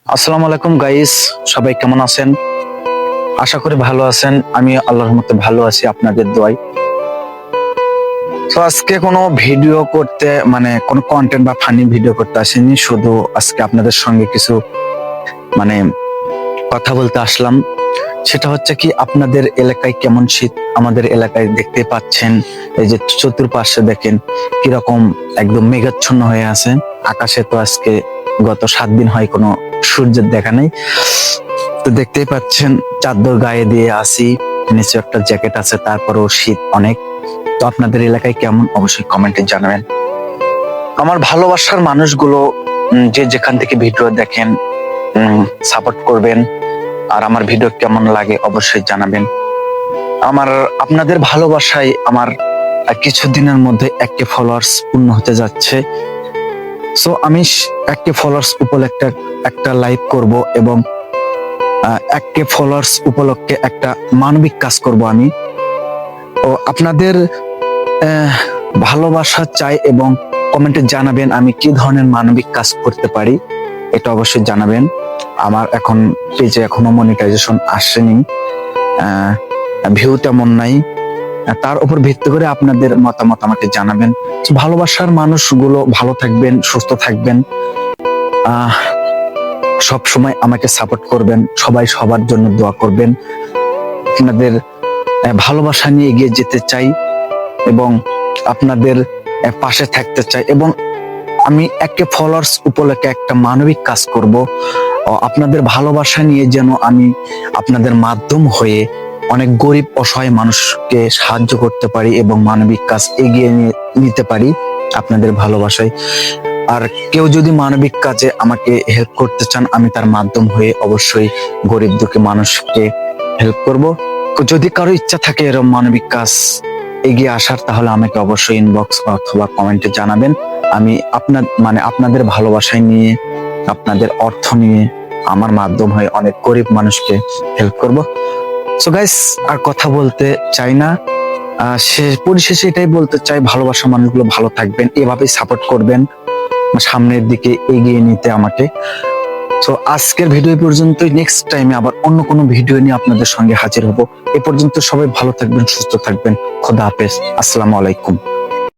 আসসালামু আলাইকুম গাইস, সবাই কেমন আছেন? আশা করি ভালো আছেন। আমি আল্লাহর রহমতে ভালো আছি আপনাদের দোয়ায়। তো আজকে কোনো ভিডিও করতে কোনো কন্টেন্ট বা ফানি ভিডিও করতে আসিনি, শুধু আজকে আপনাদের সঙ্গে কিছু মানে কথা বলতে আসলাম। সেটা হচ্ছে কি, আপনাদের এলাকায় কেমন শীত? আমাদের এলাকায় দেখতে পাচ্ছেন, এই যে চতুর্পাশে দেখেন কিরকম একদম মেঘাচ্ছন্ন হয়ে আছে আকাশে। তো আজকে গত 7 দিন হয় কোনো সূর্যের দেখা নেই। তো দেখতেই পাচ্ছেন চাদর গায়ে দিয়ে আসি, নিচে একটা জ্যাকেট আছে, তারপরেও শীত অনেক। তো আপনাদের এলাকায় কেমন অবশ্যই কমেন্টে জানাবেন। আমার ভালোবাসার মানুষগুলো যে যেখান থেকে ভিডিও দেখেন, সাপোর্ট করবেন। আর আমার ভিডিও কেমন লাগে অবশ্যই জানাবেন। আপনাদের ভালোবাসায় আমার কিছুদিনের মধ্যে 1K ফলোয়ার্স পূর্ণ হতে যাচ্ছে। সো আমি 1K ফলোয়ার্স উপলক্ষে একটা লাইভ করব এবং 1K ফলোয়ার্স উপলক্ষে একটা মানবিক কাজ করব আমি। ও আপনাদের ভালোবাসা চাই এবং কমেন্টে জানাবেন আমি কি ধরনের মানবিক কাজ করতে পারি, এটা অবশ্যই জানাবেন। আমার এখন পেজে এখনো মনিটাইজেশন আসেনি, ভিউ তেমন নাই। তার উপর ভিত্তি করে আপনাদের মতামত আমাকে জানাবেন। ভালোবাসার মানুষগুলো ভালো থাকবেন, সুস্থ থাকবেন, সব সময় আমাকে সাপোর্ট করবেন, সবাই সবার জন্য দোয়া করবেন। আপনাদের ভালোবাসা নিয়ে এগিয়ে যেতে চাই এবং আপনাদের পাশে থাকতে চাই, এবং আমি 1K ফলোয়ার্স উপলক্ষে একটা মানবিক কাজ করব। আপনাদের ভালোবাসা নিয়ে যেন আমি আপনাদের মাধ্যম হয়ে অনেক গরিব অসহায় মানুষকে সাহায্য করতে পারি এবং মানবিক কাজ এগিয়ে নিতে পারি আপনাদের ভালোবাসায়। আর কেউ যদি মানবিক কাজে আমাকে হেল্প করতে চান, আমি তার মাধ্যম হয়ে অবশ্যই গরিব দুঃখী মানুষকে হেল্প করব। যদি কারো ইচ্ছা থাকে এরকম মানবিক কাজ এগিয়ে আসার, তাহলে আমাকে অবশ্যই ইনবক্স অথবা কমেন্টে জানাবেন। আমি আপনাদের ভালোবাসায় নিয়ে, আপনাদের অর্থ নিয়ে আমার মাধ্যম হয়ে অনেক গরিব মানুষকে হেল্প করব। সো গাইস, আর কথা বলতে চাই না। পরিশেষে এটাই বলতে চাই, ভালোবাসা মানুষগুলো ভালো থাকবেন, এভাবেই সাপোর্ট করবেন সামনের দিকে এগিয়ে নিতে আমাকে। তো আজকের ভিডিও পর্যন্তই। নেক্সট টাইমে আবার অন্য কোনো ভিডিও নিয়ে আপনাদের সঙ্গে হাজির হব। এ পর্যন্ত সবাই ভালো থাকবেন, সুস্থ থাকবেন। খোদা হাফেজ, আসসালামু আলাইকুম।